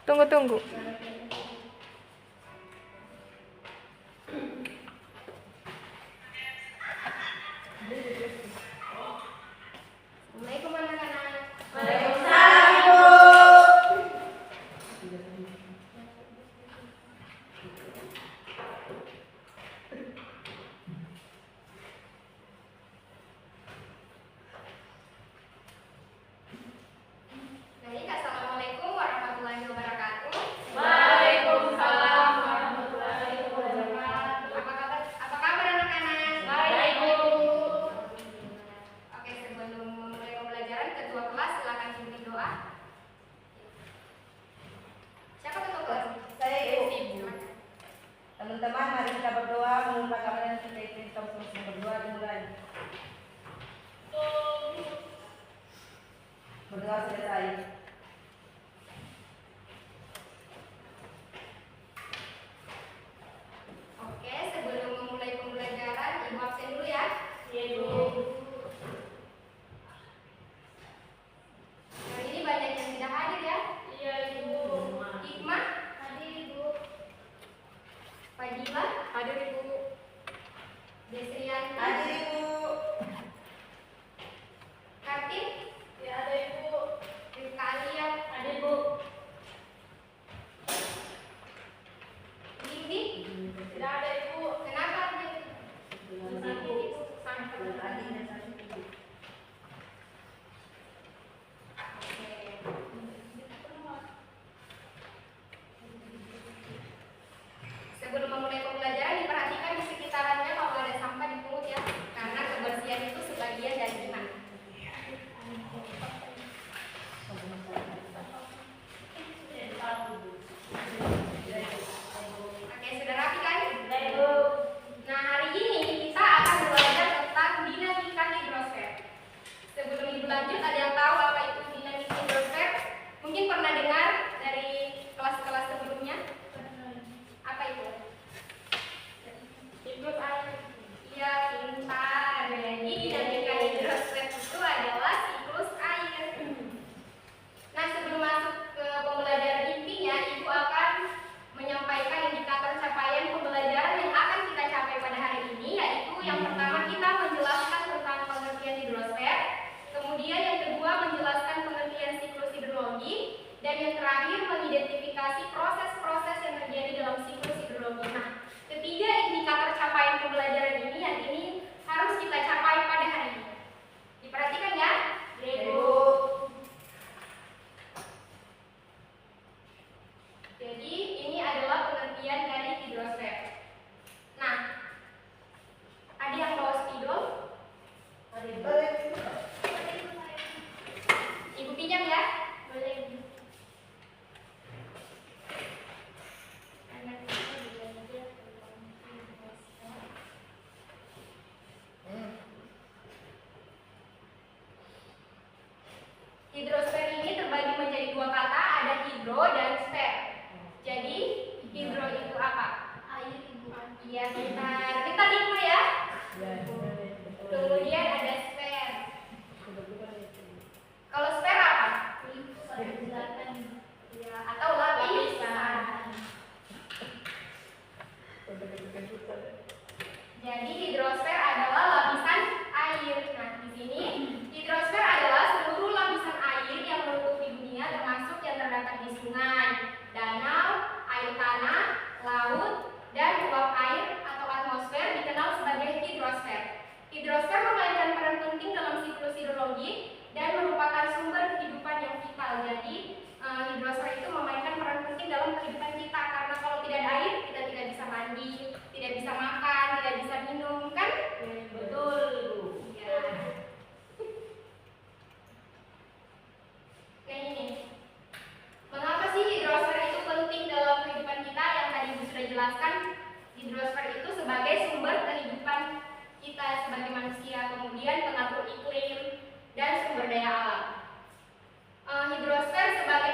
Tunggu. Assalamualaikum anak-anak. Waalaikumsalam, Bu. Baik, assalamualaikum warahmatullahi wabarakatuh. Waalaikumsalam warahmatullahi wabarakatuh. Apa kabar anak-anak? Baik, Bu. Oke, sebelum memulai pembelajaran, ketua kelas silakan pimpin doa. Siapa ketua kelas? Saya, Ibu. Silakan. Teman-teman, mari kita berdoa mengubah keadaan kita sama-sama berdoa dimulai. Berdoa selesai. Oke, sebelum memulai pembelajaran, Ibu absen dulu ya. Iya, Bu. Hari ini banyak yang tidak hadir ya. Iya, Ibu. Hikmah hadir, Ibu. Fadila hadir, Ibu. Desrianti Hadir, Ibu. Kartin, Ya, ada, Ibu. Rifka Alia, Hadir, Bu. Dindi. Tidak ada, Ibu. Kenapa hadir? Ibu. Sampai. Sebelum memulai pembelajaran, diperhatikan di sekitarannya kalau ada sampah dipungut ya, karena kebersihan itu sebagian dari iman. Oke, sudah rapi kan? Sudah, Ibu. Nah, hari ini kita akan belajar tentang dinamika hidrosfer. Sebelum Ibu lanjut, ada yang tahu apa itu dinamika hidrosfer? Mungkin pernah dengar dari kelas-kelas sebelumnya? Apa itu? Siklus air. Iya, pintar. Jadi dinamika hidrosfer itu adalah siklus air. Nah, sebelum masuk ke pembelajaran intinya, Ibu akan menyampaikan indikator capaian pembelajaran yang akan kita capai pada hari ini, yaitu yang pertama kita menjelaskan tentang pengertian hidrosfer, kemudian yang kedua menjelaskan pengertian siklus hidrologi, dan yang terakhir mengidentifikasi proses-proses yang terjadi dalam siklus hidrologi. Nah, ketiga indikator capaian pembelajaran ini yang ini harus kita capai pada hari ini. Diperhatikan ya, Ibu. Jadi ini adalah pengertian dari hidrosfer. Nah, ada yang bawa spidol? Ibu pinjam ya? Boleh. Hidrosfer ini terbagi menjadi dua kata, ada hidro dan sfer. Jadi hidro itu apa? Air, Ibu. Iya, benar. Kita hikmah ya. Kemudian ada sfer. Kalau sfer apa? Ya, atau lapisan. Jadi hidrosfer adalah lapisan air. Nah, di sini hidrosfer adalah seluruh lapisan air yang menutupi dunia, termasuk yang terdapat di sungai, danau, air tanah, laut, dan uap air atau atmosfer dikenal sebagai hidrosfer. Hidrosfer memainkan peran penting dalam siklus hidrologi dan merupakan sumber kehidupan yang vital. Jadi hidrosfer itu memainkan peran penting dalam kehidupan kita, karena kalau tidak ada air kita tidak bisa mandi, tidak bisa makan, tidak bisa minum, kan? Betul, Ibu. Ya. Nah ini, mengapa sih hidrosfer itu penting dalam kehidupan kita? Yang tadi Ibu sudah jelaskan, hidrosfer itu sebagai sumber kehidupan kita sebagai manusia, kemudian pengatur iklim dan sumber daya alam. Hidrosfer sebagai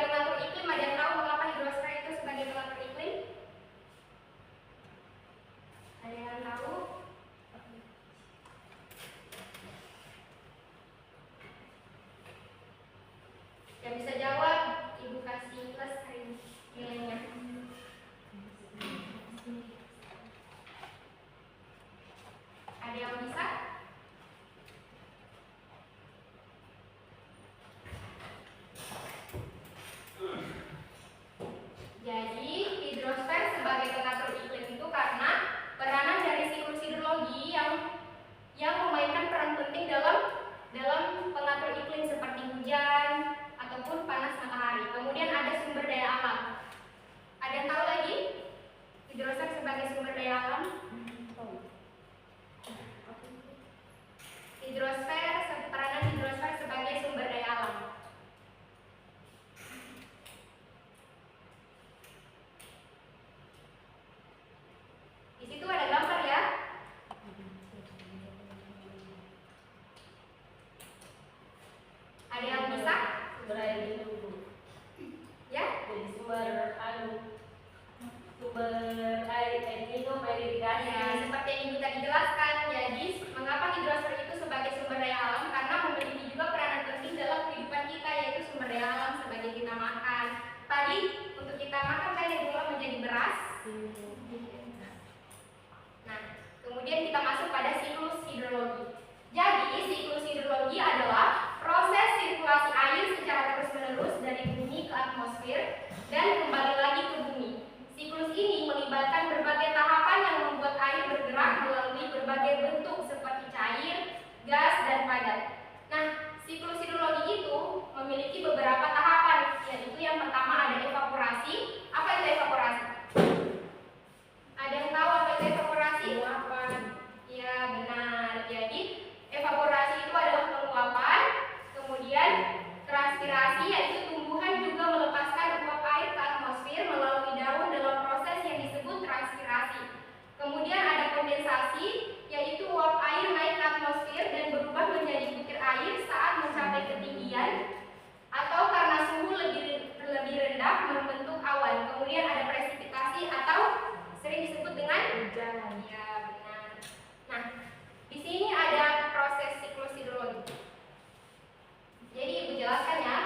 sumber air minum, air irigasi. Ya, seperti yang Ibu tadi jelaskan, jadi mengapa hidrosfer itu sebagai sumber daya alam? Karena memiliki juga peranan penting dalam kehidupan kita, yaitu sumber daya alam sebagai kita makan. Tadi untuk kita makan kan yang diolah menjadi beras. Nah, kemudian kita masuk pada siklus hidrologi. Jadi, siklus hidrologi adalah proses sirkulasi air secara terus-menerus dari bumi ke atmosfer dan kembali lagi ke bumi. Siklus ini melibatkan berbagai tahapan yang membuat air bergerak melalui berbagai bentuk seperti cair, gas, dan padat. Nah, siklus hidrologi itu memiliki beberapa tahapan, yaitu yang pertama ada evaporasi. Apa itu evaporasi? Ada yang tahu apa itu evaporasi? Penguapan. Ya, benar. Jadi, evaporasi itu adalah penguapan, kemudian transpirasi, yaitu tumbuhan juga melepaskan uap air ke atmosfer melalui daun dalam proses yang disebut transpirasi. Kemudian ada kondensasi, yaitu uap air naik ke atmosfer dan berubah menjadi butir air saat mencapai ketinggian atau karena suhu lebih rendah membentuk awan. Kemudian ada presipitasi atau sering disebut dengan Hujan. ya, benar. Nah, di sini ada proses siklus hidrologi. Jadi Ibu jelaskan ya.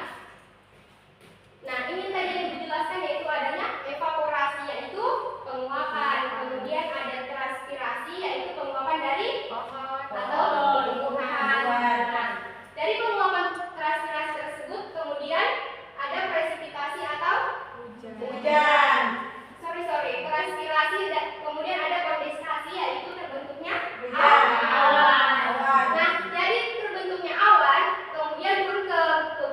Nah, ini tadi yang Ibu jelaskan yaitu adanya evaporasi, yaitu penguapan. Kemudian ada transpirasi, yaitu penguapan dari atau tumbuhan. Nah, dari penguapan transpirasi tersebut kemudian ada presipitasi atau Hujan. sorry, transpirasi, kemudian ada kondensasi, yaitu terbentuknya Hujan. awan. Awan. Nah, dari terbentuknya awan kemudian turun ke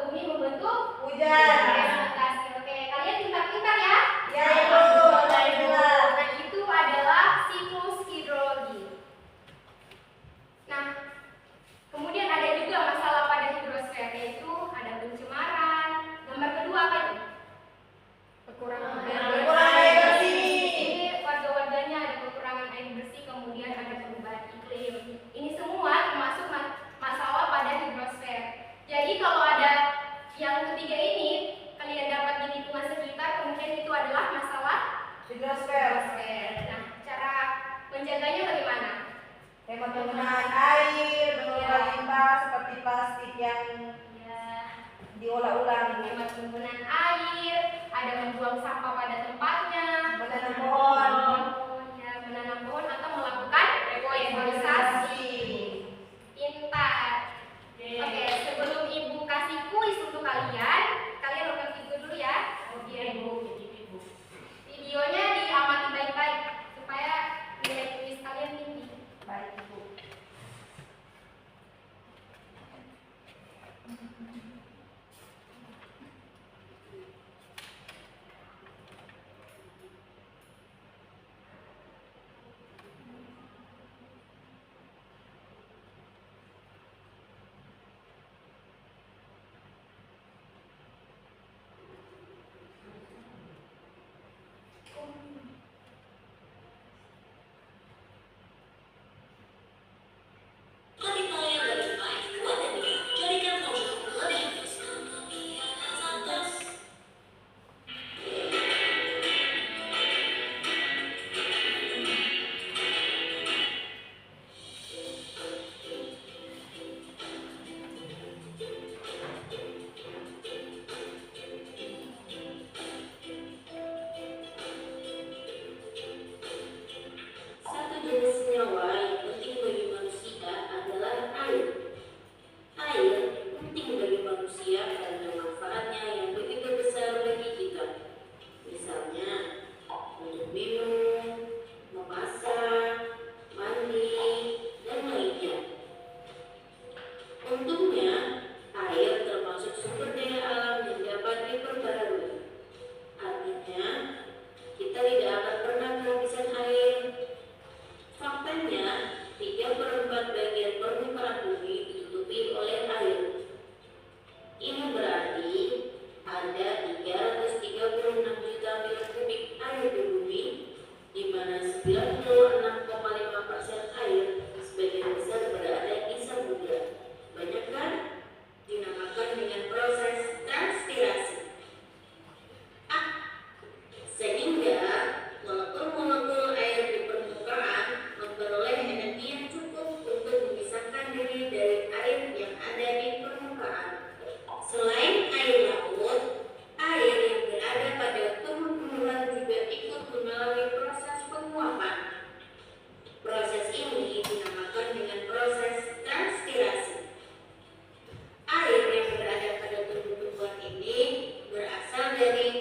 bumi membentuk Hujan. presipitasi. Oke, kalian pintar-pintar ya. Ya, Ibu. Alhamdulillah. Nah, itu adalah siklus hidrologi. Nah, kemudian ada juga masalah pada hidrosfer, yaitu ada pencemaran. Nomor kedua apa itu? Kekurangan Kekurangan air bersih. Ini warga-warganya ada kekurangan air bersih, kemudian ada perubahan iklim. Ini semua termasuk masalah pada hidrosfer. Jadi kalau ada yang ketiga ini kalian dapat di lingkungan sekitar, kemudian itu adalah masalah Hidrosfer. hidrosfer. Nah, cara menjaganya bagaimana? Hemat penggunaan air, mengelola limbah seperti plastik yang Ya, diolah ulang, hemat penggunaan air, ada membuang sampah pada tempatnya, menanam pohon, ya, menanam pohon atau melakukan reforestasi. Pintar. Oke, sebelum Ibu kasih kuis untuk kalian lakukan video dulu ya. Videonya diamati baik-baik supaya nilai kuis kalian tinggi. baik Ibu.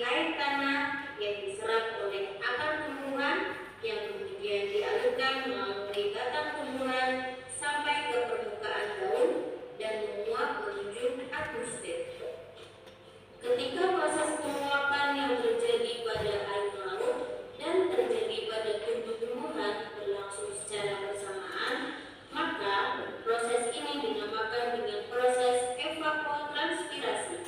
air tanah yang diserap oleh akar tumbuhan yang kemudian dialirkan melalui batang tumbuhan sampai ke permukaan daun dan menguap menuju atmosfer. Ketika proses penguapan yang terjadi pada air laut dan terjadi pada tumbuh-tumbuhan berlangsung secara bersamaan, maka proses ini dinamakan dengan proses evapotranspirasi.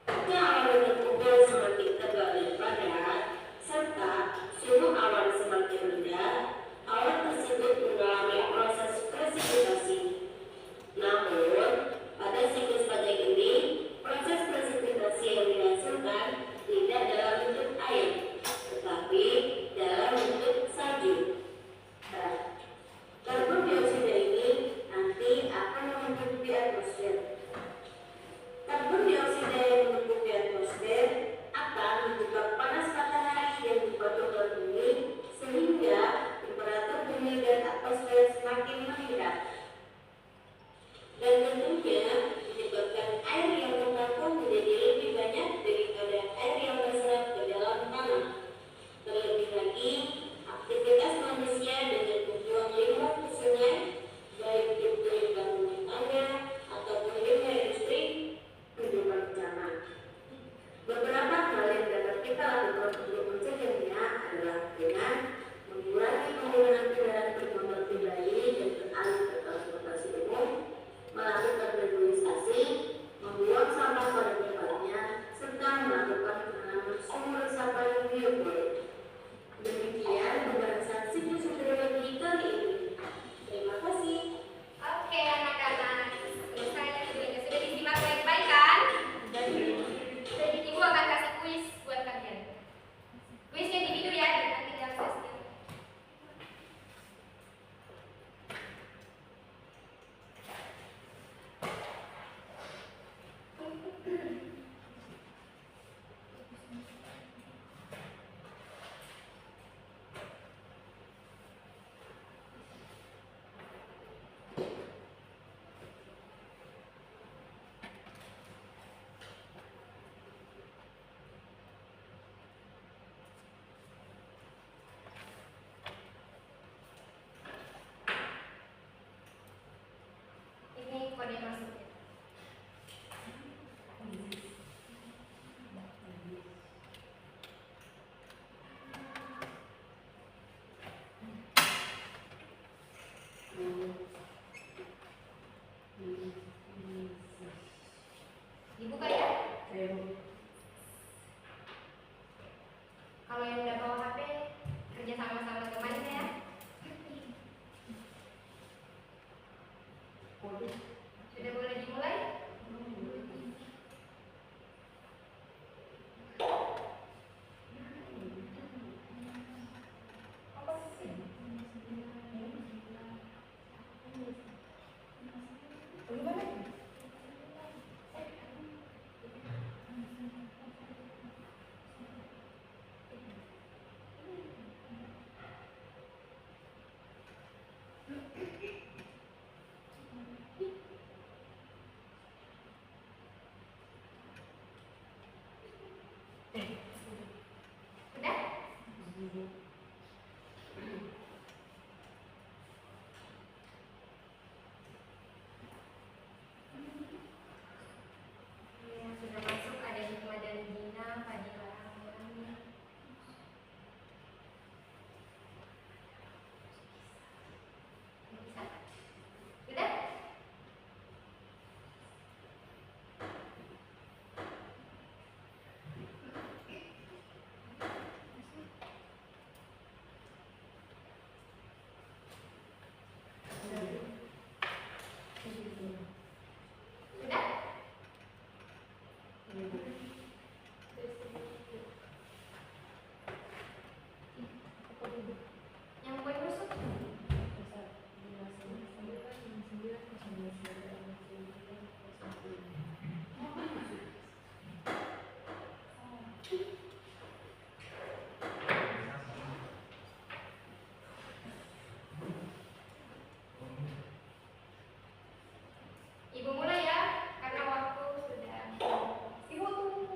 Ketika awan terkumpul semakin tebal dan padat, serta suhu awan semakin rendah, awan tersebut mengalami proses presipitasi. Namun, pada siklus panjang ini, proses presipitasi yang dihasilkan tidak dalam bentuk air, tetapi dalam bentuk salju. Karbon dioksida ini nanti akan menutupi atmosfer. Karbon dioksida yang menutupi atmosfer akan menyebabkan panas matahari yang dipantulkan bumi sehingga temperatur bumi dan atmosfer semakin meningkat. Dan tentunya menyebabkan air yang tertampung menjadi lebih banyak daripada air yang terserap ke dalam tanah. Terlebih lagi, aktivitas manusia dengan membuang limbah ke sungai, baik itu limbah rumah tangga ataupun limbah industri, menjadi bencana. Beberapa hal yang dapat kita lakukan untuk mencegahnya adalah dengan mengurangi penggunaan kendaraan bermotor pribadi dan beralih ke transportasi umum, melakukan regulasi, membuang sampah pada tempatnya, serta melakukan penanaman sumber sampah yang biopolik. Demikian pembahasan siklus hidrologi kali ini. Terima kasih. Oke anak-anak, saya sudah disimak baik-baik kan? Jadi ibu akan kasih kuis buat kalian. Kuisnya di video ya, nanti diakses. Ini kode masuknya. Dibuka ya. Kalau yang udah bawa HP, kerja sama-sama temannya ya. Sudah boleh dimulai? Udah? Yang sudah masuk ada Hikmah dan Dina, Fadila Hamdani. Bisa? Udah? Udah? Yang poin masuk? Ibu mulai ya, karena waktu sudah. Ibu tunggu.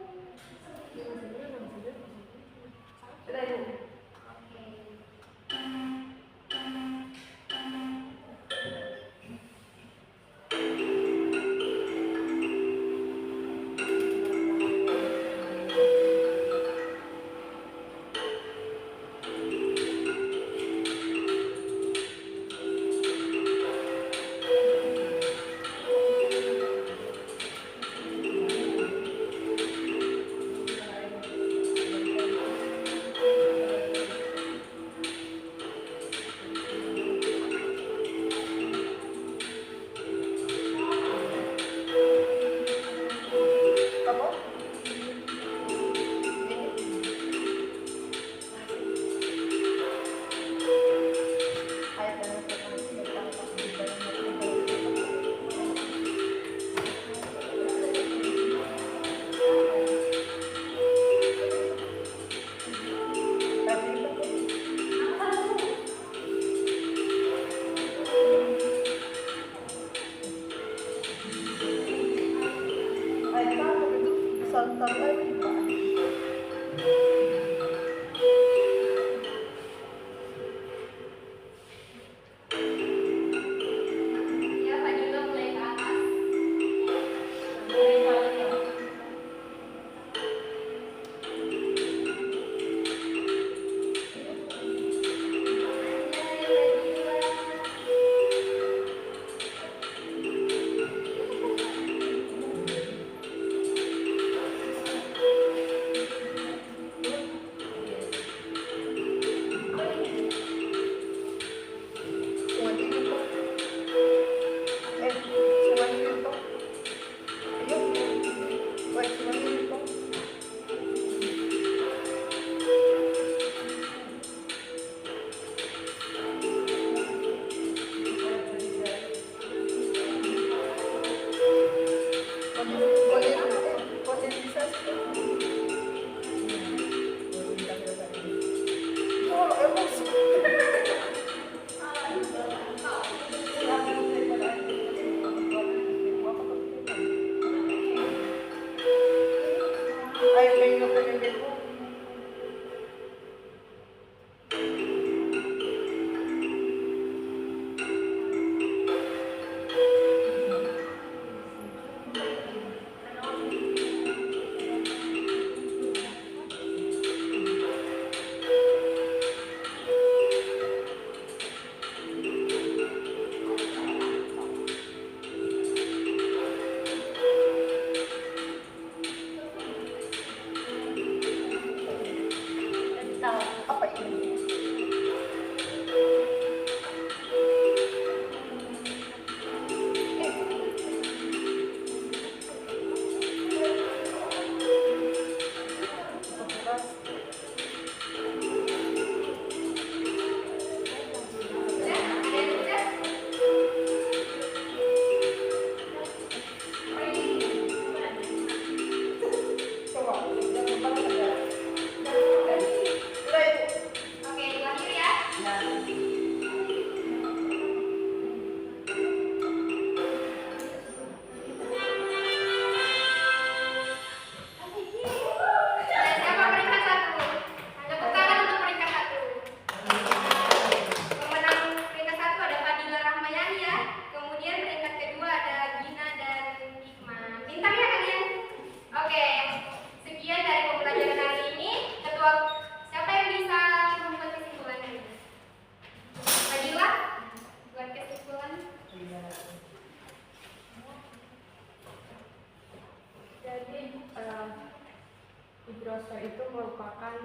merupakan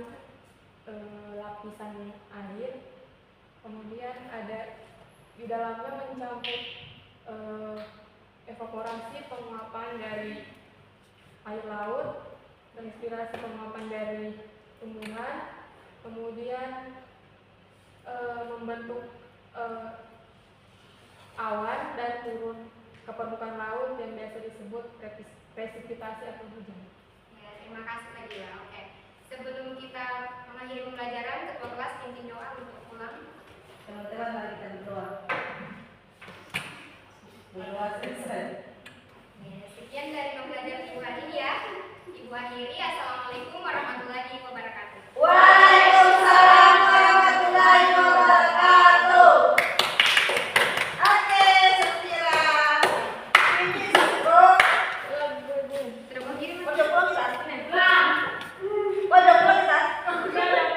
lapisan air, kemudian ada di dalamnya mencampur evaporasi penguapan dari air laut, transpirasi penguapan dari tumbuhan, kemudian membentuk awan dan turun ke permukaan laut yang biasa disebut presipitasi atau hujan. Ya, terima kasih Kak Dila. Oke. Sebelum kita mengakhiri pembelajaran, ketua kelas pimpin doa untuk pulang. Teman-teman mari kita berdoa. Berdoa selesai. Ya, sekian dari pembelajaran Ibu hari ini ya. Ibu akhiri. Assalamualaikum warahmatullahi wabarakatuh.